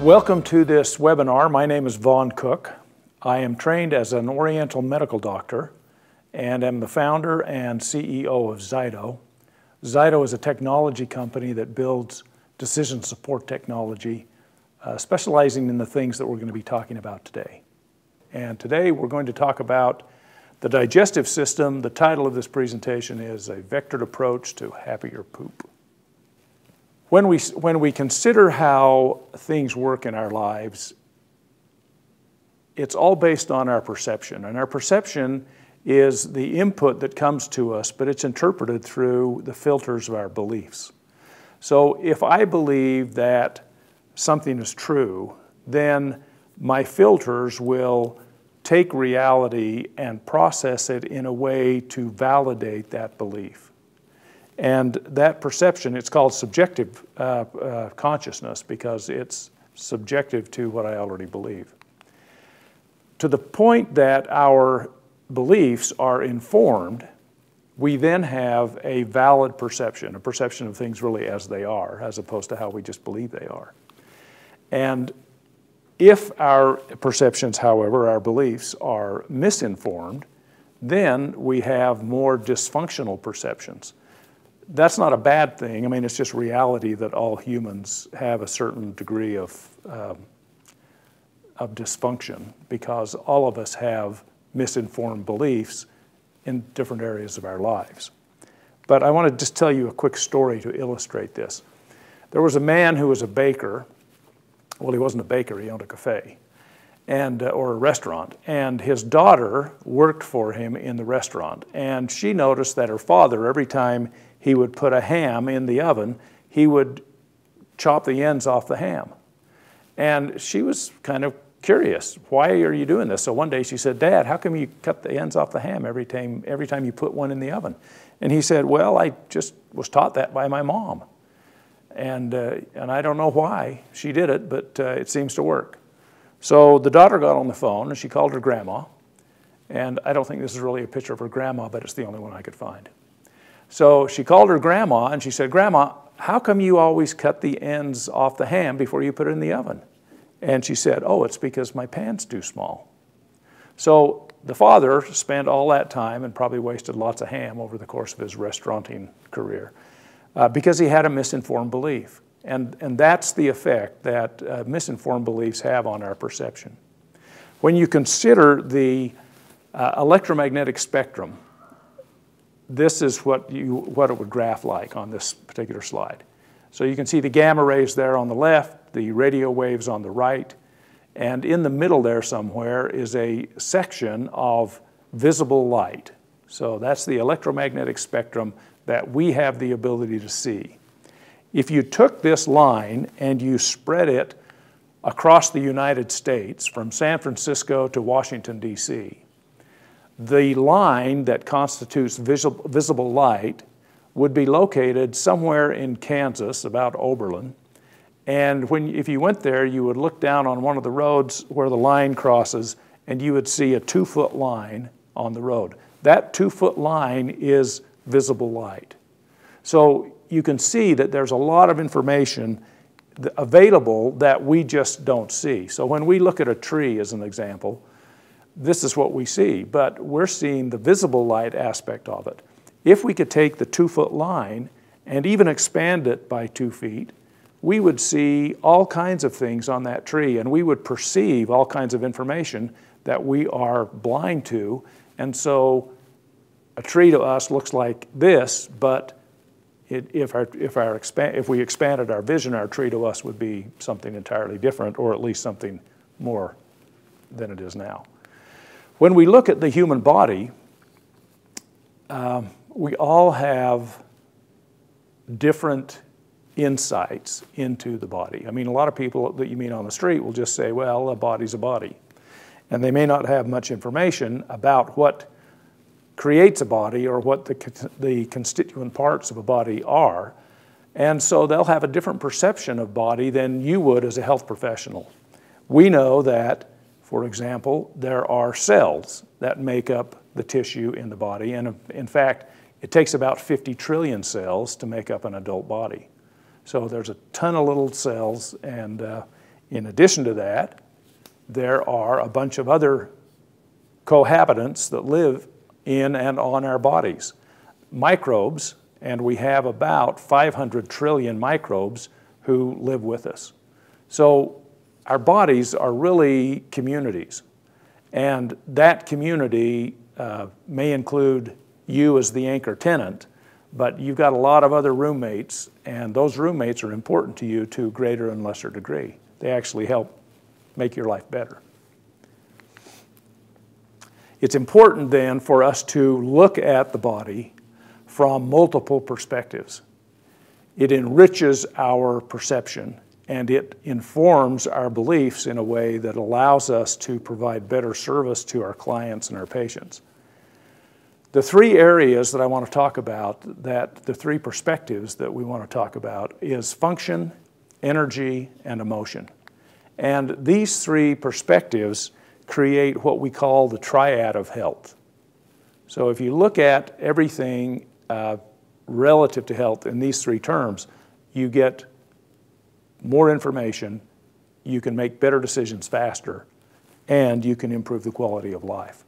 Welcome to this webinar. My name is Vaughn Cook. I am trained as an Oriental medical doctor and am the founder and CEO of Zyto. Zyto is a technology company that builds decision support technology, specializing in the things that we're going to be talking about today. And today we're going to talk about the digestive system. The title of this presentation is A Vectored Approach to Happier Poop. When we consider how things work in our lives, it's all based on our perception. And our perception is the input that comes to us, but it's interpreted through the filters of our beliefs. So if I believe that something is true, then my filters will take reality and process it in a way to validate that belief. And that perception, it's called subjective consciousness because it's subjective to what I already believe. To the point that our beliefs are informed, we then have a valid perception, a perception of things really as they are, as opposed to how we just believe they are. And if our perceptions, however, our beliefs are misinformed, then we have more dysfunctional perceptions. That's not a bad thing. I mean, it's just reality that all humans have a certain degree of dysfunction because all of us have misinformed beliefs in different areas of our lives. But I want to just tell you a quick story to illustrate this. There was a man who was a baker. Well, he wasn't a baker, he owned a cafe or a restaurant. And his daughter worked for him in the restaurant. And she noticed that her father, every time he would put a ham in the oven, he would chop the ends off the ham. And she was kind of curious, why are you doing this? So one day she said, Dad, how come you cut the ends off the ham every time you put one in the oven? And he said, well, I just was taught that by my mom. And I don't know why she did it, but it seems to work. So the daughter got on the phone and she called her grandma. And I don't think this is really a picture of her grandma, but it's the only one I could find. So she called her grandma and she said, Grandma, how come you always cut the ends off the ham before you put it in the oven? And she said, oh, it's because my pan's too small. So the father spent all that time and probably wasted lots of ham over the course of his restauranting career because he had a misinformed belief. And that's the effect that misinformed beliefs have on our perception. When you consider the electromagnetic spectrum, this is what it would graph like on this particular slide. So you can see the gamma rays there on the left, the radio waves on the right, and in the middle there somewhere is a section of visible light. So that's the electromagnetic spectrum that we have the ability to see. If you took this line and you spread it across the United States from San Francisco to Washington, D.C., the line that constitutes visible light would be located somewhere in Kansas, about Oberlin. And if you went there, you would look down on one of the roads where the line crosses, and you would see a 2-foot line on the road. That 2-foot line is visible light. So you can see that there's a lot of information available that we just don't see. So when we look at a tree, as an example, this is what we see, but we're seeing the visible light aspect of it. If we could take the 2-foot line and even expand it by 2 feet, we would see all kinds of things on that tree, and we would perceive all kinds of information that we are blind to. And so a tree to us looks like this, but if we expanded our vision, our tree to us would be something entirely different, or at least something more than it is now. When we look at the human body, we all have different insights into the body. I mean, a lot of people that you meet on the street will just say, well, a body's a body. And they may not have much information about what creates a body or what the constituent parts of a body are. And so they'll have a different perception of body than you would as a health professional. We know that, for example, there are cells that make up the tissue in the body. And in fact, it takes about 50 trillion cells to make up an adult body. So there's a ton of little cells, and In addition to that, there are a bunch of other cohabitants that live in and on our bodies. Microbes, and we have about 500 trillion microbes who live with us. So our bodies are really communities, and that community may include you as the anchor tenant, but you've got a lot of other roommates, and those roommates are important to you to a greater and lesser degree. They actually help make your life better. It's important then for us to look at the body from multiple perspectives. It enriches our perception, and it informs our beliefs in a way that allows us to provide better service to our clients and our patients. The three areas that I want to talk about, the three perspectives that we want to talk about, is function, energy, and emotion. And these three perspectives create what we call the Triad of Health. So if you look at everything relative to health in these three terms, you get more information, you can make better decisions faster, and you can improve the quality of life.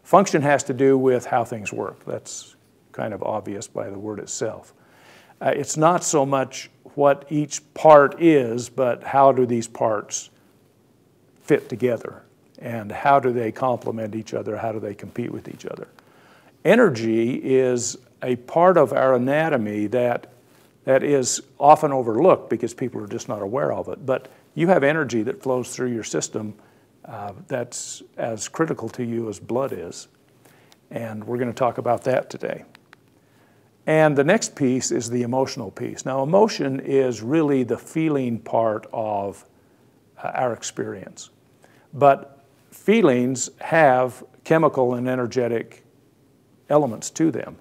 Function has to do with how things work. That's kind of obvious by the word itself. It's not so much what each part is, but how do these parts fit together? And how do they complement each other? How do they compete with each other? Energy is a part of our anatomy that is often overlooked because people are just not aware of it. But you have energy that flows through your system that's as critical to you as blood is. And we're going to talk about that today. And the next piece is the emotional piece. Now, emotion is really the feeling part of our experience. But feelings have chemical and energetic elements to them.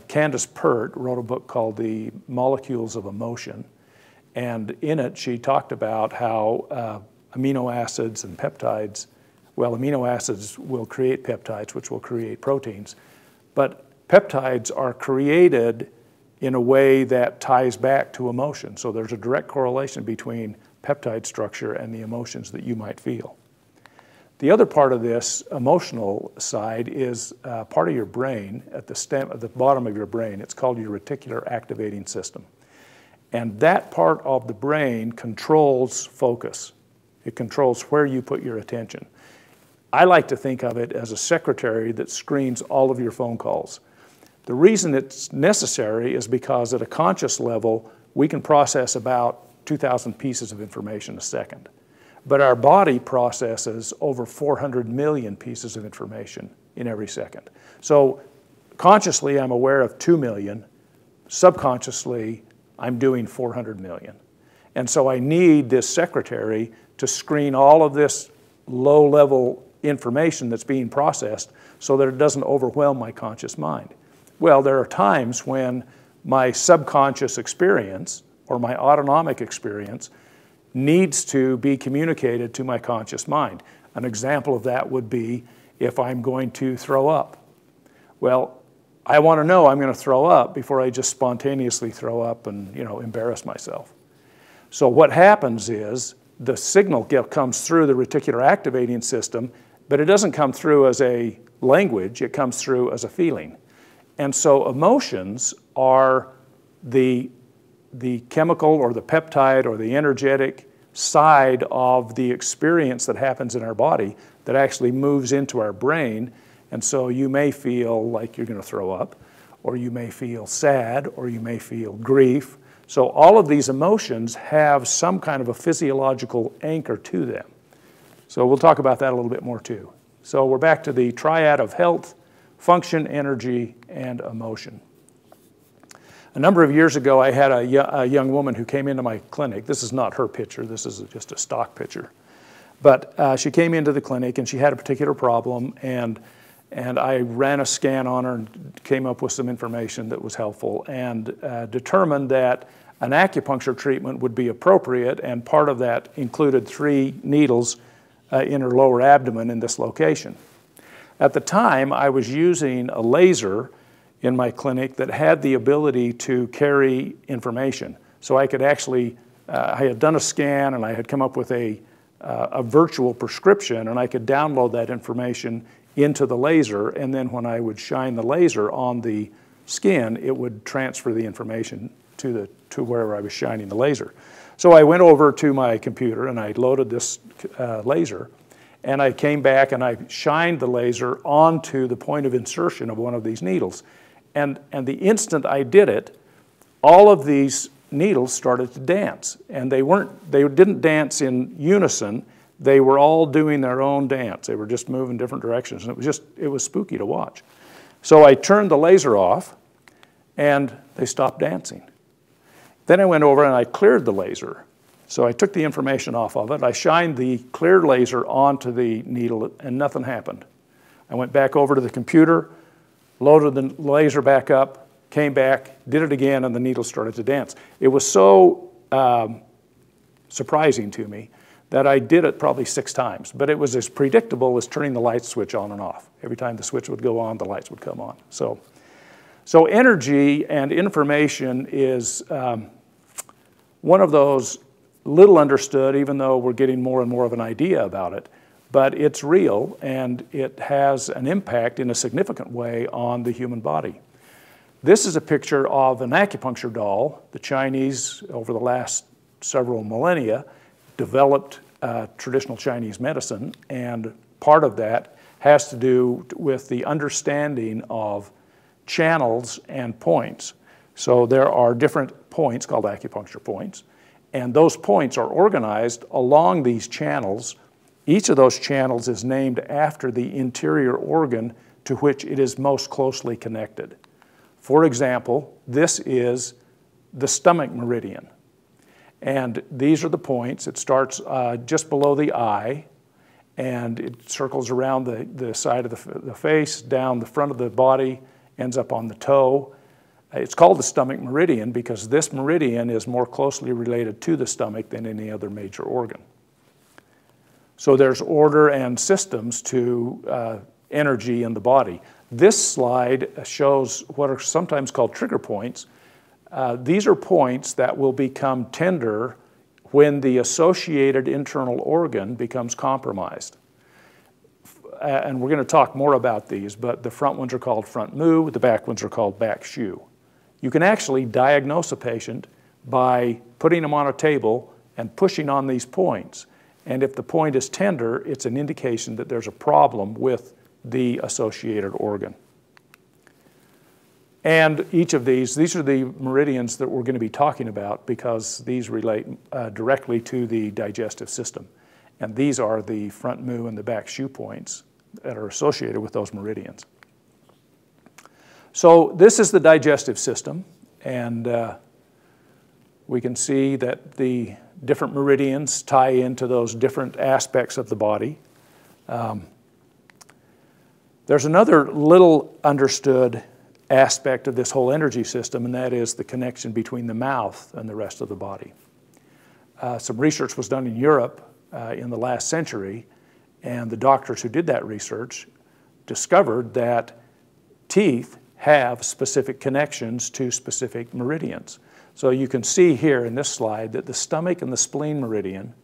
Candace Pert wrote a book called The Molecules of Emotion, and in it she talked about how amino acids and peptides, well, amino acids will create peptides, which will create proteins, but peptides are created in a way that ties back to emotion. So there's a direct correlation between peptide structure and the emotions that you might feel. The other part of this emotional side is part of your brain at the bottom of your brain. It's called your reticular activating system. And that part of the brain controls focus. It controls where you put your attention. I like to think of it as a secretary that screens all of your phone calls. The reason it's necessary is because at a conscious level, we can process about 2,000 pieces of information a second. But our body processes over 400 million pieces of information in every second. So consciously, I'm aware of 2 million. Subconsciously, I'm doing 400 million. And so I need this secretary to screen all of this low-level information that's being processed so that it doesn't overwhelm my conscious mind. Well, there are times when my subconscious experience or my autonomic experience needs to be communicated to my conscious mind. An example of that would be if I'm going to throw up. Well, I want to know I'm going to throw up before I just spontaneously throw up and, embarrass myself. So what happens is the signal comes through the reticular activating system, but it doesn't come through as a language, it comes through as a feeling. And so emotions are the chemical or the peptide or the energetic side of the experience that happens in our body that actually moves into our brain. And so you may feel like you're going to throw up, or you may feel sad, or you may feel grief. So all of these emotions have some kind of a physiological anchor to them. So we'll talk about that a little bit more too. So we're back to the Triad of Health: function, energy, and emotion. A number of years ago, I had a young woman who came into my clinic. This is not her picture. This is just a stock picture. But she came into the clinic, and she had a particular problem, and I ran a scan on her and came up with some information that was helpful and determined that an acupuncture treatment would be appropriate, and part of that included 3 needles in her lower abdomen in this location. At the time, I was using a laser in my clinic that had the ability to carry information. So I could actually I had done a scan and I had come up with a virtual prescription, and I could download that information into the laser, and then when I would shine the laser on the skin, it would transfer the information to wherever I was shining the laser. So I went over to my computer and I loaded this laser, and I came back and I shined the laser onto the point of insertion of one of these needles. And the instant I did it, all of these needles started to dance, and they didn't dance in unison. They were all doing their own dance. They were just moving different directions, and it was spooky to watch. So I turned the laser off, and they stopped dancing. Then I went over and I cleared the laser. So I took the information off of it. I shined the clear laser onto the needle, and nothing happened. I went back over to the computer, loaded the laser back up, came back, did it again, and the needle started to dance. It was so surprising to me that I did it probably 6 times, but it was as predictable as turning the light switch on and off. Every time the switch would go on, the lights would come on. So energy and information is one of those little understood, even though we're getting more and more of an idea about it, but it's real, and it has an impact in a significant way on the human body. This is a picture of an acupuncture doll. The Chinese, over the last several millennia, developed traditional Chinese medicine, and part of that has to do with the understanding of channels and points. So there are different points called acupuncture points, and those points are organized along these channels. Each of those channels is named after the interior organ to which it is most closely connected. For example, this is the stomach meridian. And these are the points. It starts just below the eye, and it circles around the side of the face, down the front of the body, ends up on the toe. It's called the stomach meridian because this meridian is more closely related to the stomach than any other major organ. So there's order and systems to energy in the body. This slide shows what are sometimes called trigger points. These are points that will become tender when the associated internal organ becomes compromised. And we're going to talk more about these, but the front ones are called front mu, the back ones are called back shu. You can actually diagnose a patient by putting them on a table and pushing on these points. And if the point is tender, it's an indication that there's a problem with the associated organ. And each of these are the meridians that we're going to be talking about because these relate directly to the digestive system. And these are the front mu and the back shu points that are associated with those meridians. So this is the digestive system, and we can see that the different meridians tie into those different aspects of the body. There's another little understood aspect of this whole energy system, and that is the connection between the mouth and the rest of the body. Some research was done in Europe in the last century, and the doctors who did that research discovered that teeth have specific connections to specific meridians. So you can see here in this slide that the stomach and the spleen meridian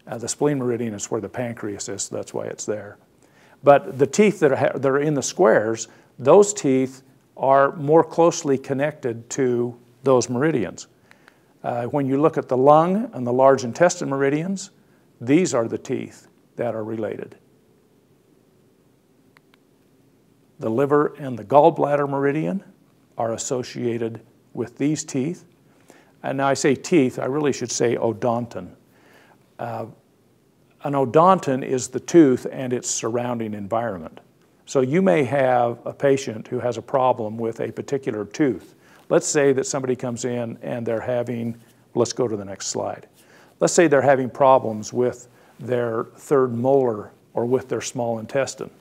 is where the pancreas is, so that's why it's there. But the teeth that are in the squares, those teeth are more closely connected to those meridians. When you look at the lung and the large intestine meridians, these are the teeth that are related. The liver and the gallbladder meridian are associated with these teeth. And now I say teeth, I really should say odonton. An odonton is the tooth and its surrounding environment. So you may have a patient who has a problem with a particular tooth. Let's say that somebody comes in and they're having, let's go to the next slide. Let's say they're having problems with their third molar or with their small intestine.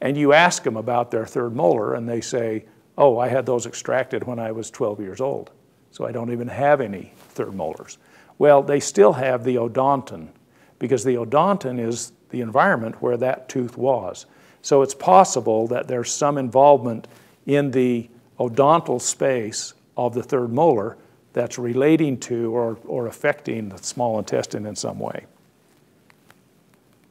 And you ask them about their third molar and they say, oh, I had those extracted when I was 12 years old, so I don't even have any third molars. Well, they still have the odonton because the odonton is the environment where that tooth was. So it's possible that there's some involvement in the odontal space of the third molar that's relating to or affecting the small intestine in some way.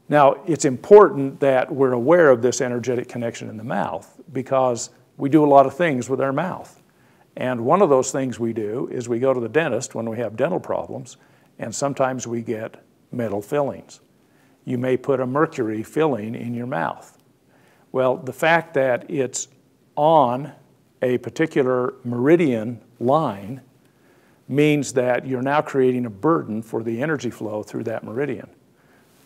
Now, it's important that we're aware of this energetic connection in the mouth because we do a lot of things with our mouth. And one of those things we do is we go to the dentist when we have dental problems, and sometimes we get metal fillings. You may put a mercury filling in your mouth. Well, the fact that it's on a particular meridian line means that you're now creating a burden for the energy flow through that meridian.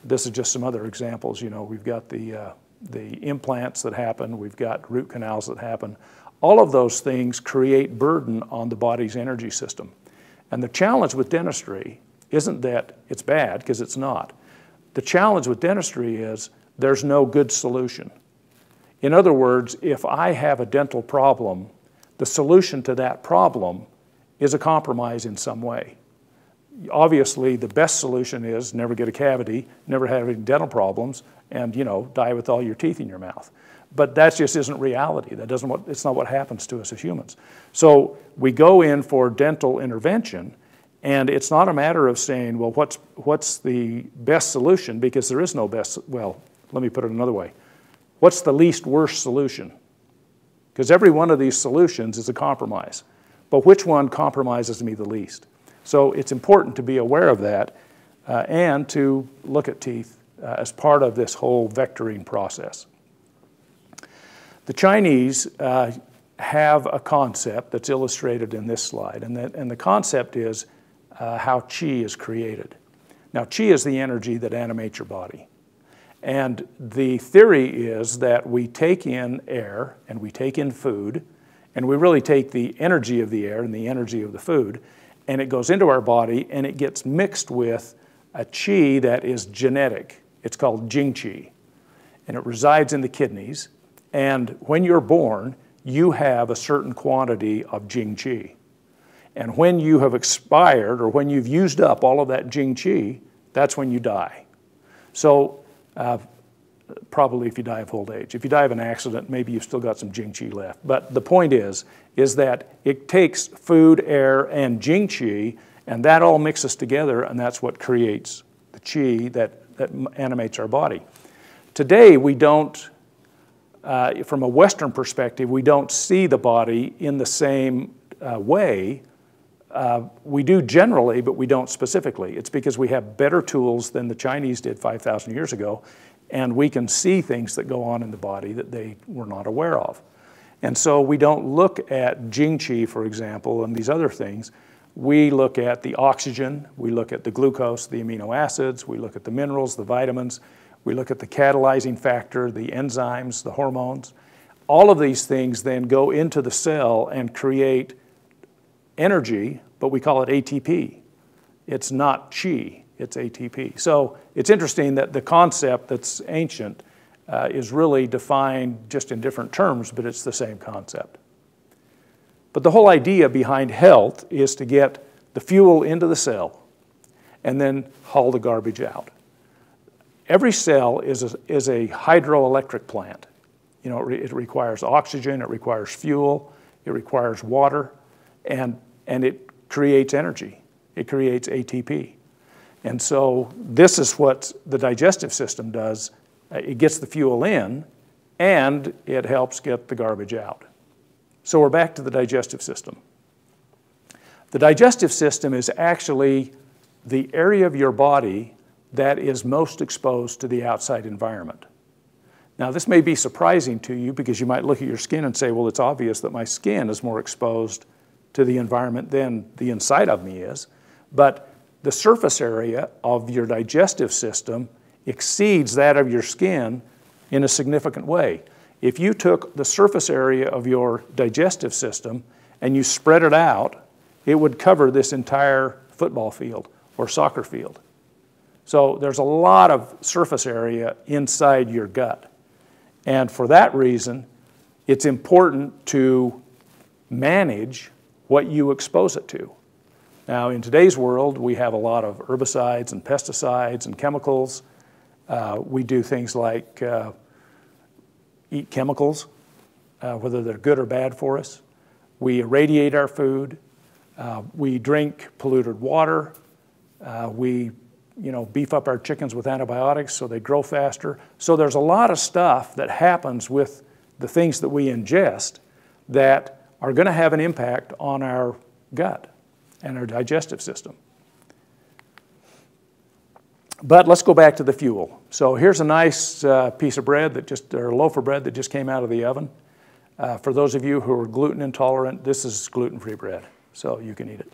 This is just some other examples. You know, we've got the implants that happen, we've got root canals that happen. All of those things create burden on the body's energy system. And the challenge with dentistry isn't that it's bad, because it's not. The challenge with dentistry is there's no good solution. In other words, if I have a dental problem, the solution to that problem is a compromise in some way. Obviously, the best solution is never get a cavity, never have any dental problems, and, you know, die with all your teeth in your mouth. But that just isn't reality. It's not what happens to us as humans. So we go in for dental intervention, and it's not a matter of saying, well, what's the best solution? Because there is no best. Well, let me put it another way. What's the least worst solution? Because every one of these solutions is a compromise. But which one compromises me the least? So it's important to be aware of that and to look at teeth as part of this whole vectoring process. The Chinese have a concept that's illustrated in this slide, and the concept is how qi is created. Now, qi is the energy that animates your body. And the theory is that we take in air and we take in food, and we really take the energy of the air and the energy of the food, and it goes into our body and it gets mixed with a qi that is genetic. It's called Jing Chi, and it resides in the kidneys. And when you're born, you have a certain quantity of Jing Chi. And when you have expired, or when you've used up all of that Jing Chi, that's when you die. So probably if you die of old age. If you die of an accident, maybe you've still got some Jing Chi left. But the point is that it takes food, air, and Jing Chi, and that all mixes together, and that's what creates the Qi that animates our body. Today, we don't, from a Western perspective, we don't see the body in the same way. We do generally, but we don't specifically. It's because we have better tools than the Chinese did 5,000 years ago, and we can see things that go on in the body that they were not aware of. And so we don't look at Jing Chi, for example, and these other things. We look at the oxygen, we look at the glucose, the amino acids, we look at the minerals, the vitamins, we look at the catalyzing factor, the enzymes, the hormones. All of these things then go into the cell and create energy, but we call it ATP. It's not Qi, it's ATP. So it's interesting that the concept that's ancient is really defined just in different terms, but it's the same concept. But the whole idea behind health is to get the fuel into the cell and then haul the garbage out. Every cell is a hydroelectric plant. You know, it requires oxygen, it requires fuel, it requires water, and it creates energy. It creates ATP. And so this is what the digestive system does. It gets the fuel in, and it helps get the garbage out. So we're back to the digestive system. The digestive system is actually the area of your body that is most exposed to the outside environment. Now, this may be surprising to you because you might look at your skin and say, well, it's obvious that my skin is more exposed to the environment than the inside of me is. But the surface area of your digestive system exceeds that of your skin in a significant way. If you took the surface area of your digestive system and you spread it out, it would cover this entire football field or soccer field. So there's a lot of surface area inside your gut. And for that reason, it's important to manage what you expose it to. Now, in today's world, we have a lot of herbicides and pesticides and chemicals. We do things like eat chemicals, whether they're good or bad for us. We irradiate our food. We drink polluted water. We beef up our chickens with antibiotics so they grow faster. So there's a lot of stuff that happens with the things that we ingest that are going to have an impact on our gut and our digestive system. But let's go back to the fuel. So here's a nice piece of bread or a loaf of bread that just came out of the oven. For those of you who are gluten intolerant, this is gluten-free bread, so you can eat it.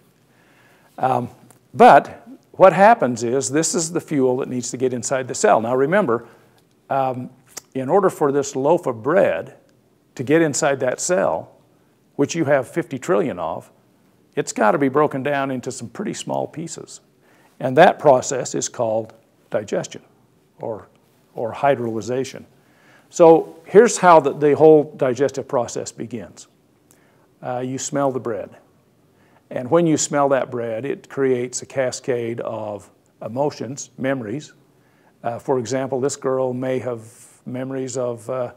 But what happens is this is the fuel that needs to get inside the cell. Now remember, in order for this loaf of bread to get inside that cell, which you have 50 trillion of, it's got to be broken down into some pretty small pieces. And that process is called digestion or hydrolyzation. So here's how the whole digestive process begins. You smell the bread. And when you smell that bread, it creates a cascade of emotions, memories. For example, this girl may have memories of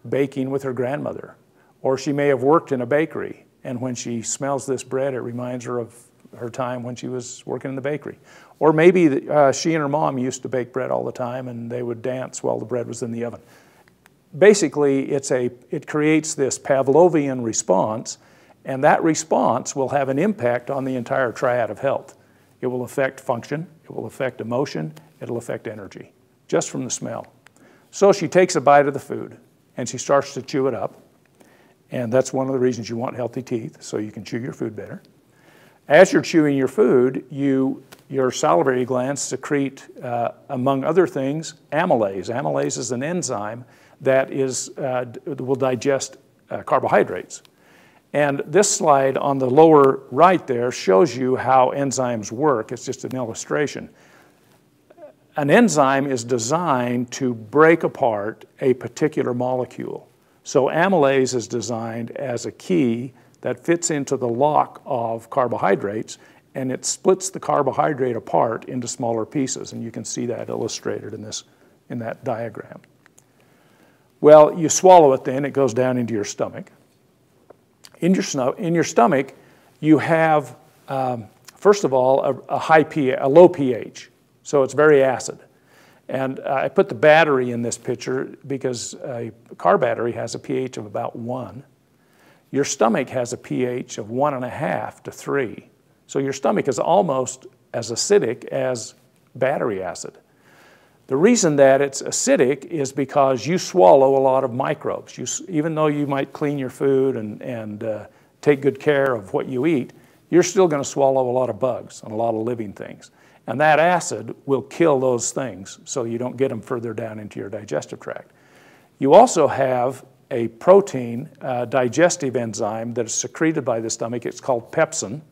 baking with her grandmother, or she may have worked in a bakery, and when she smells this bread, it reminds her of her time when she was working in the bakery. Or maybe she and her mom used to bake bread all the time, and they would dance while the bread was in the oven. Basically, it creates this Pavlovian response, and that response will have an impact on the entire triad of health. It will affect function, it will affect emotion, it'll affect energy, just from the smell. So she takes a bite of the food, and she starts to chew it up, and that's one of the reasons you want healthy teeth, so you can chew your food better. As you're chewing your food, your salivary glands secrete, among other things, amylase. Amylase is an enzyme that will digest carbohydrates. And this slide on the lower right there shows you how enzymes work. It's just an illustration. An enzyme is designed to break apart a particular molecule. So amylase is designed as a key that fits into the lock of carbohydrates, and it splits the carbohydrate apart into smaller pieces, and you can see that illustrated in that diagram. Well, you swallow it then, it goes down into your stomach. In your stomach, you have, first of all, a low pH, so it's very acid. And I put the battery in this picture because a car battery has a pH of about 1. Your stomach has a pH of 1.5 to 3. So your stomach is almost as acidic as battery acid. The reason that it's acidic is because you swallow a lot of microbes. Even though you might clean your food and take good care of what you eat, you're still going to swallow a lot of bugs and a lot of living things. And that acid will kill those things so you don't get them further down into your digestive tract. You also have a protein, digestive enzyme that is secreted by the stomach. It's called pepsin.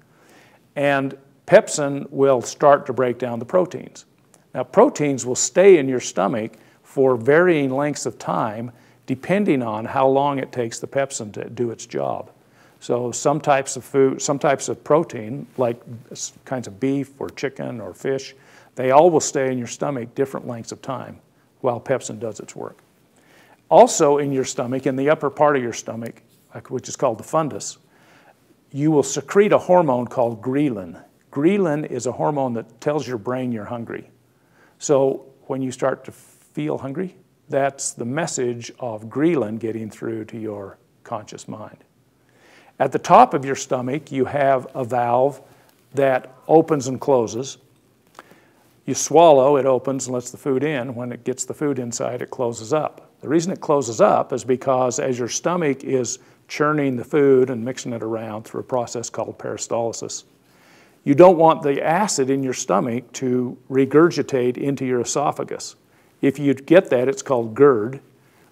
And pepsin will start to break down the proteins. Now, proteins will stay in your stomach for varying lengths of time depending on how long it takes the pepsin to do its job. So some types of food, some types of protein, like kinds of beef or chicken or fish, they all will stay in your stomach different lengths of time while pepsin does its work. Also in your stomach, in the upper part of your stomach, which is called the fundus, you will secrete a hormone called ghrelin. Ghrelin is a hormone that tells your brain you're hungry. So when you start to feel hungry, that's the message of ghrelin getting through to your conscious mind. At the top of your stomach, you have a valve that opens and closes. You swallow, it opens and lets the food in. When it gets the food inside, it closes up. The reason it closes up is because as your stomach is churning the food and mixing it around through a process called peristalsis, you don't want the acid in your stomach to regurgitate into your esophagus. If you get that, it's called GERD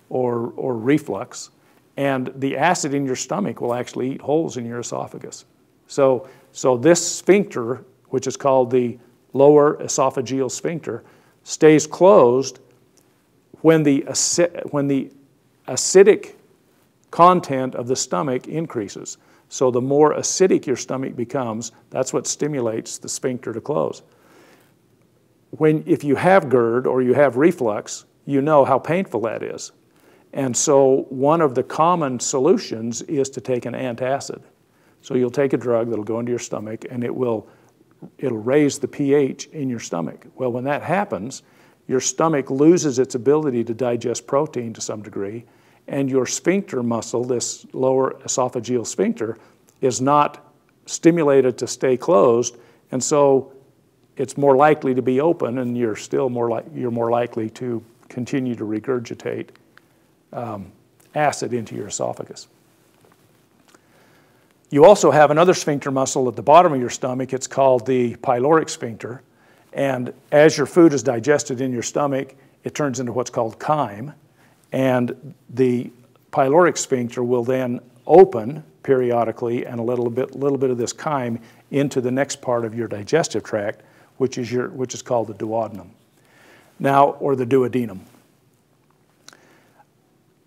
or reflux, and the acid in your stomach will actually eat holes in your esophagus. So this sphincter, which is called the lower esophageal sphincter, stays closed when the acidic content of the stomach increases. So the more acidic your stomach becomes, that's what stimulates the sphincter to close. If you have GERD or you have reflux, you know how painful that is. And so one of the common solutions is to take an antacid. So you'll take a drug that'll go into your stomach and it'll raise the pH in your stomach. Well, when that happens, your stomach loses its ability to digest protein to some degree, and your sphincter muscle, this lower esophageal sphincter, is not stimulated to stay closed, and so it's more likely to be open, and you're more likely to continue to regurgitate acid into your esophagus. You also have another sphincter muscle at the bottom of your stomach. It's called the pyloric sphincter. And as your food is digested in your stomach, it turns into what's called chyme. And the pyloric sphincter will then open periodically and a little bit of this chyme into the next part of your digestive tract, which is called the duodenum. Now, or the duodenum.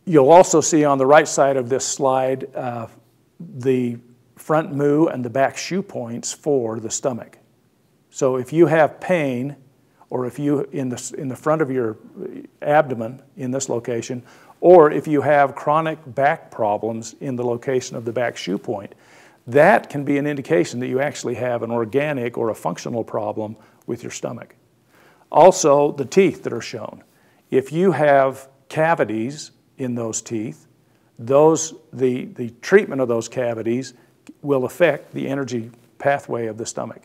You'll also see on the right side of this slide the front mu and the back shu points for the stomach. So if you have pain, or if you in the front of your abdomen in this location, or if you have chronic back problems in the location of the back shu point, that can be an indication that you actually have an organic or a functional problem with your stomach. Also, the teeth that are shown. If you have cavities in those teeth, the treatment of those cavities will affect the energy pathway of the stomach.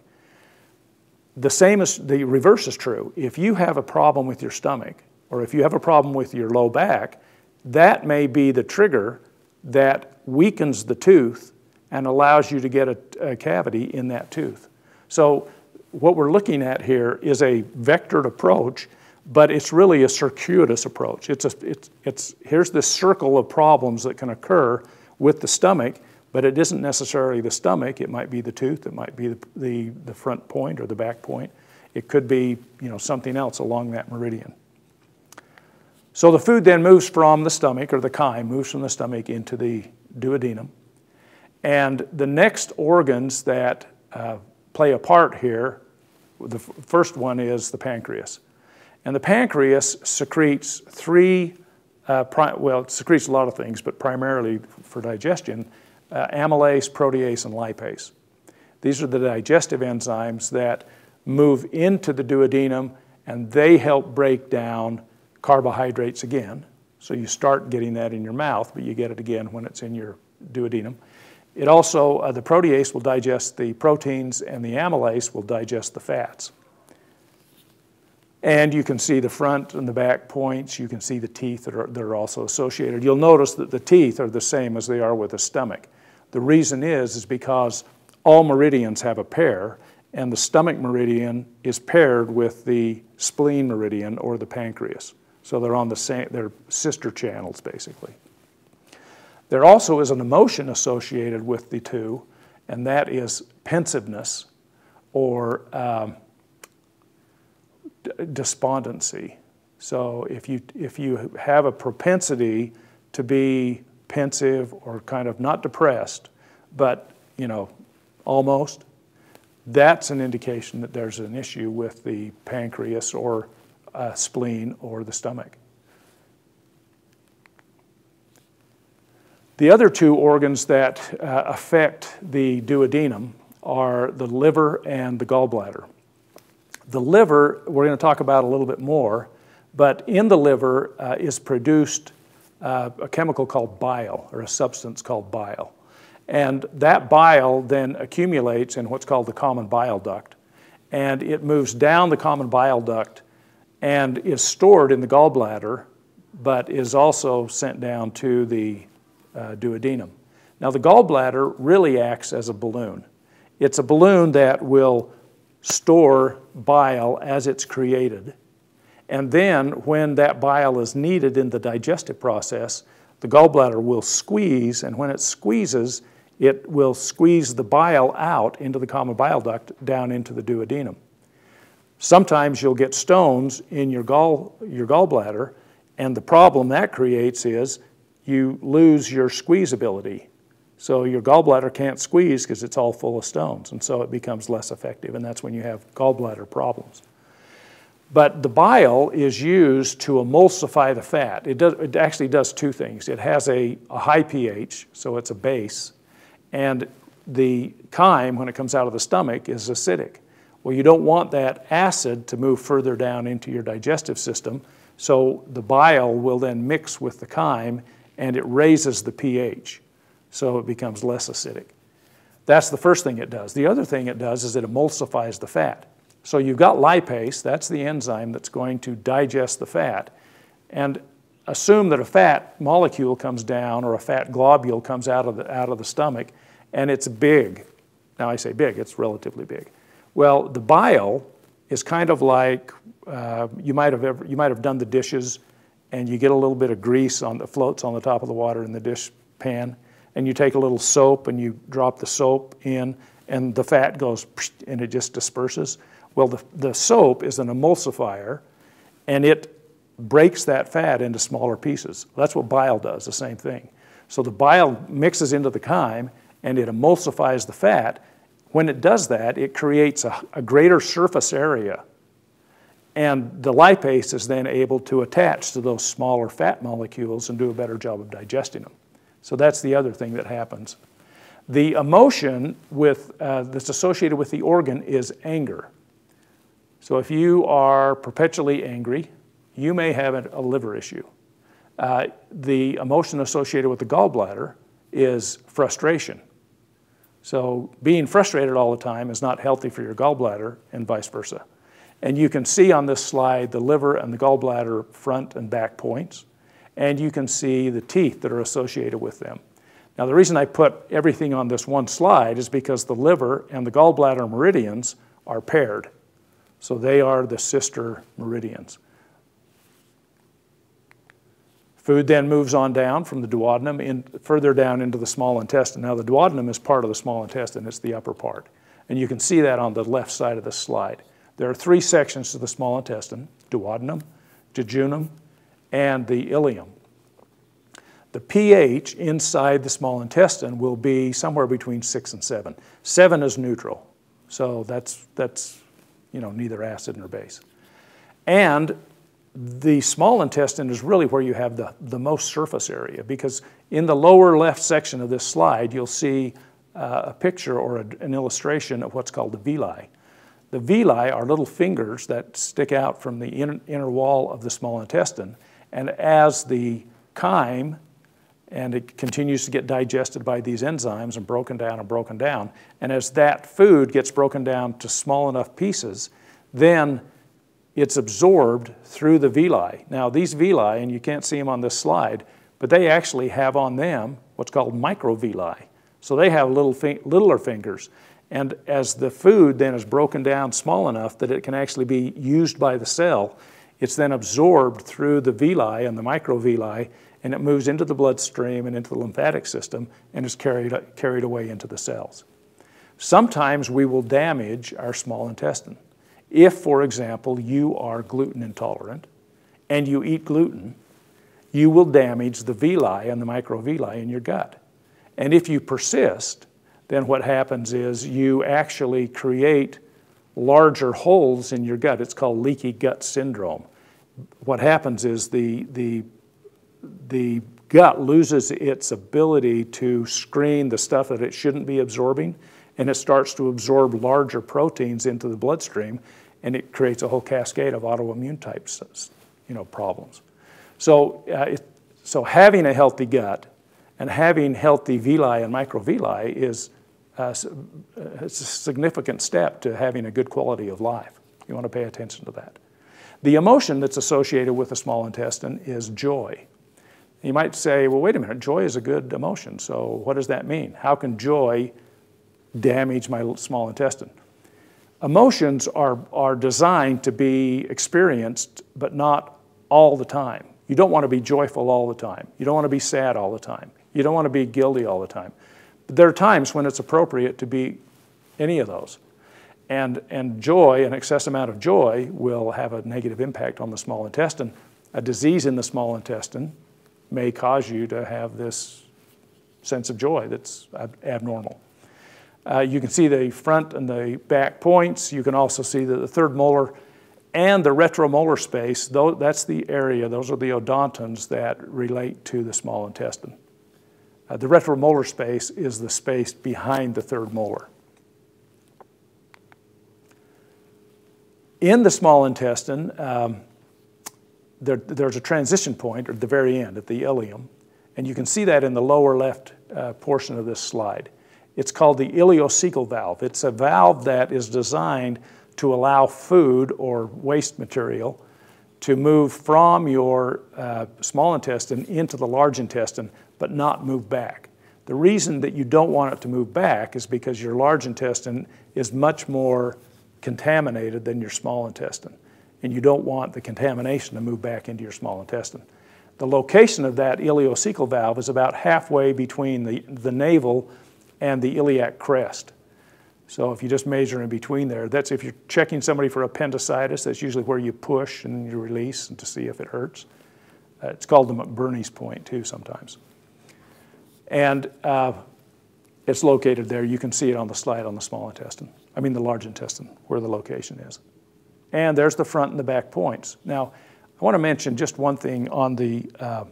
The reverse is true. If you have a problem with your stomach, or if you have a problem with your low back, that may be the trigger that weakens the tooth and allows you to get a cavity in that tooth. So what we're looking at here is a vectored approach, but it's really a circuitous approach. Here's this circle of problems that can occur with the stomach, but it isn't necessarily the stomach. It might be the tooth. It might be the front point or the back point. It could be something else along that meridian. So the food then moves from the stomach, or the chyme moves from the stomach into the duodenum. And the next organs that play a part here, the first one is the pancreas. And the pancreas secretes it secretes a lot of things, but primarily for digestion, amylase, protease, and lipase. These are the digestive enzymes that move into the duodenum, and they help break down carbohydrates again. So you start getting that in your mouth, but you get it again when it's in your duodenum. It also, the protease will digest the proteins, and the amylase will digest the fats. And you can see the front and the back points. You can see the teeth that are also associated. You'll notice that the teeth are the same as they are with the stomach. The reason is because all meridians have a pair, and the stomach meridian is paired with the spleen meridian or the pancreas. So they're on the same, they're sister channels basically. There also is an emotion associated with the two, and that is pensiveness or despondency. So if you have a propensity to be pensive or kind of not depressed, but almost, that's an indication that there's an issue with the pancreas or spleen or the stomach. The other two organs that affect the duodenum are the liver and the gallbladder. The liver, we're going to talk about a little bit more, but in the liver is produced a chemical called bile, or a substance called bile. And that bile then accumulates in what's called the common bile duct. And it moves down the common bile duct and is stored in the gallbladder, but is also sent down to the duodenum. Now the gallbladder really acts as a balloon. It's a balloon that will store bile as it's created. And then when that bile is needed in the digestive process, the gallbladder will squeeze, and when it squeezes, it will squeeze the bile out into the common bile duct down into the duodenum. Sometimes you'll get stones in your gallbladder, and the problem that creates is you lose your squeeze ability. So your gallbladder can't squeeze because it's all full of stones, and so it becomes less effective, and that's when you have gallbladder problems. But the bile is used to emulsify the fat. It actually does two things. It has a high pH, so it's a base, and the chyme, when it comes out of the stomach, is acidic. Well, you don't want that acid to move further down into your digestive system, so the bile will then mix with the chyme and it raises the pH, so it becomes less acidic. That's the first thing it does. The other thing it does is it emulsifies the fat. So you've got lipase, that's the enzyme that's going to digest the fat, and assume that a fat molecule comes down or a fat globule comes out of the stomach, and it's big. Now I say big, it's relatively big. Well, the bile is kind of like you might have done the dishes, and you get a little bit of grease that floats on the top of the water in the dish pan, and you take a little soap and you drop the soap in, and the fat goes and it just disperses. Well, the soap is an emulsifier, and it breaks that fat into smaller pieces. That's what bile does, the same thing. So the bile mixes into the chyme, and it emulsifies the fat. When it does that, it creates a greater surface area, and the lipase is then able to attach to those smaller fat molecules and do a better job of digesting them. So that's the other thing that happens. The emotion that's associated with the organ is anger. So if you are perpetually angry, you may have a liver issue. The emotion associated with the gallbladder is frustration. So being frustrated all the time is not healthy for your gallbladder, and vice versa. And you can see on this slide the liver and the gallbladder front and back points, and you can see the teeth that are associated with them. Now, the reason I put everything on this one slide is because the liver and the gallbladder meridians are paired. So they are the sister meridians. Food then moves on down from the duodenum further down into the small intestine. Now, the duodenum is part of the small intestine. It's the upper part. And you can see that on the left side of this slide. There are three sections to the small intestine: duodenum, jejunum, and the ileum. The pH inside the small intestine will be somewhere between 6 and 7. 7 is neutral, so that's neither acid nor base. And the small intestine is really where you have the most surface area, because in the lower left section of this slide, you'll see a picture or an illustration of what's called the villi. The villi are little fingers that stick out from the inner wall of the small intestine, and as the chyme, and it continues to get digested by these enzymes and broken down, and as that food gets broken down to small enough pieces, then it's absorbed through the villi. Now, these villi, and you can't see them on this slide, but they actually have on them what's called microvilli. So they have littler fingers. And as the food then is broken down small enough that it can actually be used by the cell, it's then absorbed through the villi and the microvilli, and it moves into the bloodstream and into the lymphatic system and is carried away into the cells. Sometimes we will damage our small intestine. If, for example, you are gluten intolerant and you eat gluten, you will damage the villi and the microvilli in your gut. And if you persist, then what happens is you actually create larger holes in your gut. It's called leaky gut syndrome. What happens is the gut loses its ability to screen the stuff that it shouldn't be absorbing, and it starts to absorb larger proteins into the bloodstream, and it creates a whole cascade of autoimmune types, problems. So having a healthy gut and having healthy villi and microvilli is it's a significant step to having a good quality of life. You want to pay attention to that. The emotion that's associated with the small intestine is joy. You might say, well, wait a minute, joy is a good emotion, so what does that mean? How can joy damage my small intestine? Emotions are designed to be experienced, but not all the time. You don't want to be joyful all the time. You don't want to be sad all the time. You don't want to be guilty all the time. But there are times when it's appropriate to be any of those. And joy, an excess amount of joy, will have a negative impact on the small intestine. A disease in the small intestine may cause you to have this sense of joy that's abnormal. You can see the front and the back points. You can also see that the third molar and the retromolar space, that's the area, those are the odontons that relate to the small intestine. The retromolar space is the space behind the third molar. In the small intestine, there's a transition point at the very end, at the ileum, and you can see that in the lower left portion of this slide. It's called the Ileocecal Valve. It's a valve that is designed to allow food or waste material to move from your small intestine into the large intestine, but not move back. The reason that you don't want it to move back is because your large intestine is much more contaminated than your small intestine, and you don't want the contamination to move back into your small intestine. The location of that ileocecal valve is about halfway between the navel and the iliac crest. So if you just measure in between there, that's if you're checking somebody for appendicitis, that's usually where you push and you release and to see if it hurts. It's called the McBurney's point too sometimes. And it's located there. You can see it on the slide on the small intestine. I mean the large intestine, where the location is. And there's the front and the back points. Now, I want to mention just one thing on the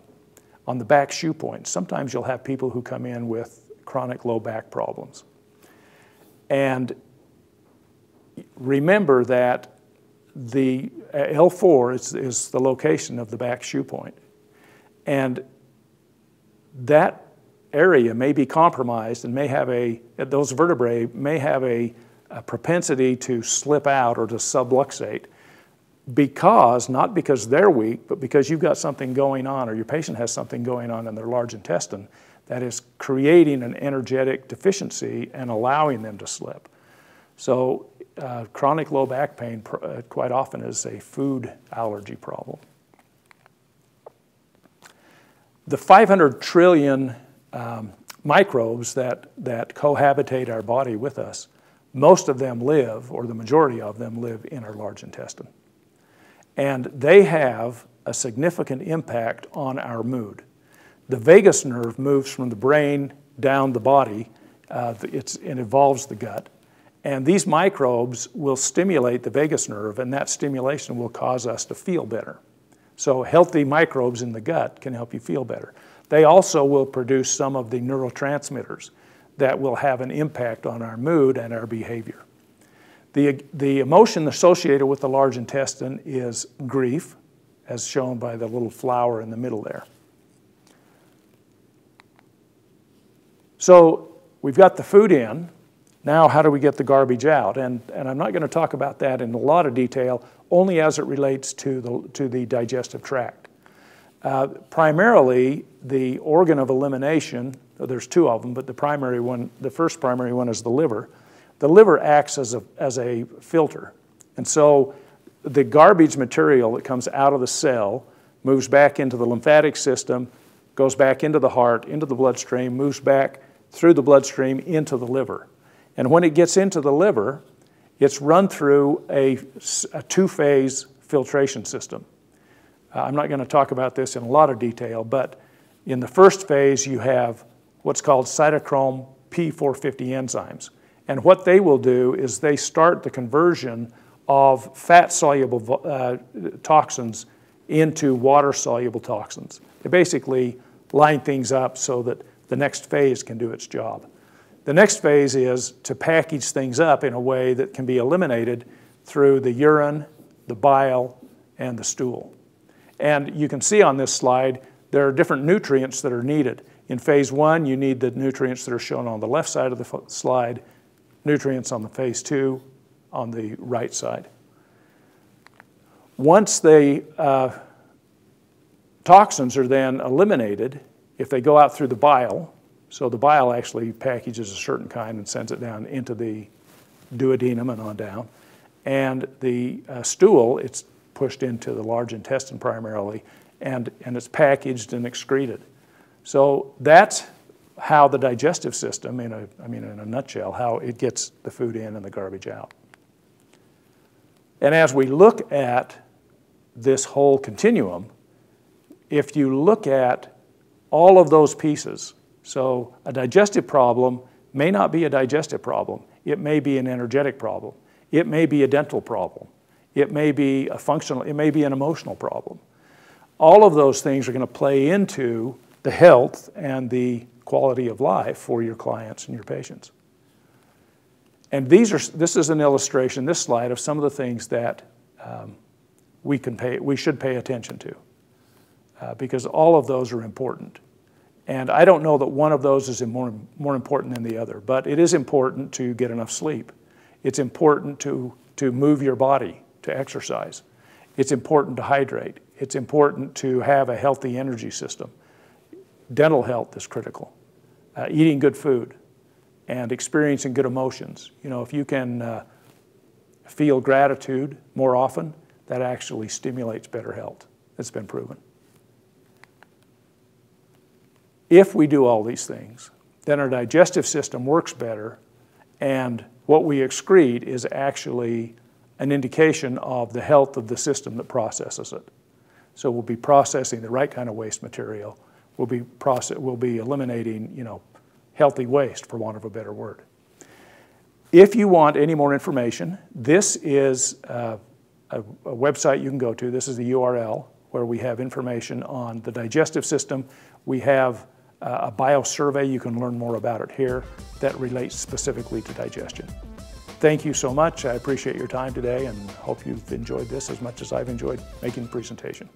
back shoe points. Sometimes you'll have people who come in with chronic low back problems. And remember that the L4 is the location of the back shoe point. And that area may be compromised and may have those vertebrae may have a propensity to slip out or to subluxate not because they're weak, but because you've got something going on or your patient has something going on in their large intestine that is creating an energetic deficiency and allowing them to slip. So chronic low back pain quite often is a food allergy problem. The 500 trillion microbes that cohabitate our body with us, most of them live, or the majority of them live in our large intestine. And they have a significant impact on our mood. The vagus nerve moves from the brain down the body. It involves the gut. And these microbes will stimulate the vagus nerve, and that stimulation will cause us to feel better. So healthy microbes in the gut can help you feel better. They also will produce some of the neurotransmitters that will have an impact on our mood and our behavior. The emotion associated with the large intestine is grief, as shown by the little flower in the middle there. So we've got the food in. Now how do we get the garbage out? And I'm not going to talk about that in a lot of detail, only as it relates to the digestive tract. Primarily, the organ of elimination, there's two of them, but the first primary one is the liver. The liver acts as a filter. And so the garbage material that comes out of the cell moves back into the lymphatic system, goes back into the heart, into the bloodstream, moves back through the bloodstream into the liver. And when it gets into the liver, it's run through a two-phase filtration system. I'm not going to talk about this in a lot of detail, but in the first phase you have what's called cytochrome P450 enzymes. And what they will do is they start the conversion of fat-soluble toxins into water-soluble toxins. They basically line things up so that the next phase can do its job. The next phase is to package things up in a way that can be eliminated through the urine, the bile, and the stool. And you can see on this slide, there are different nutrients that are needed. In phase one, you need the nutrients that are shown on the left side of the slide, nutrients on the phase two on the right side. Once the toxins are then eliminated, if they go out through the bile, so the bile actually packages a certain kind and sends it down into the duodenum and on down, and the stool, it's pushed into the large intestine primarily, and it's packaged and excreted. So that's how the digestive system, in a nutshell, how it gets the food in and the garbage out. And as we look at this whole continuum, if you look at all of those pieces, so a digestive problem may not be a digestive problem. It may be an energetic problem. It may be a dental problem. It may be a functional, it may be an emotional problem. All of those things are going to play into the health and the quality of life for your clients and your patients. And this is an illustration, this slide, of some of the things that we should pay attention to, because all of those are important. And I don't know that one of those is more important than the other, but it is important to get enough sleep. It's important to move your body, to exercise. It's important to hydrate. It's important to have a healthy energy system. Dental health is critical. Eating good food and experiencing good emotions. You know, if you can feel gratitude more often, that actually stimulates better health. It's been proven. If we do all these things, then our digestive system works better, and what we excrete is actually an indication of the health of the system that processes it. So we'll be processing the right kind of waste material. We'll be eliminating, you know, healthy waste, for want of a better word. If you want any more information, this is a website you can go to. This is the URL where we have information on the digestive system. We have a biosurvey. You can learn more about it here that relates specifically to digestion. Thank you so much. I appreciate your time today and hope you've enjoyed this as much as I've enjoyed making the presentation.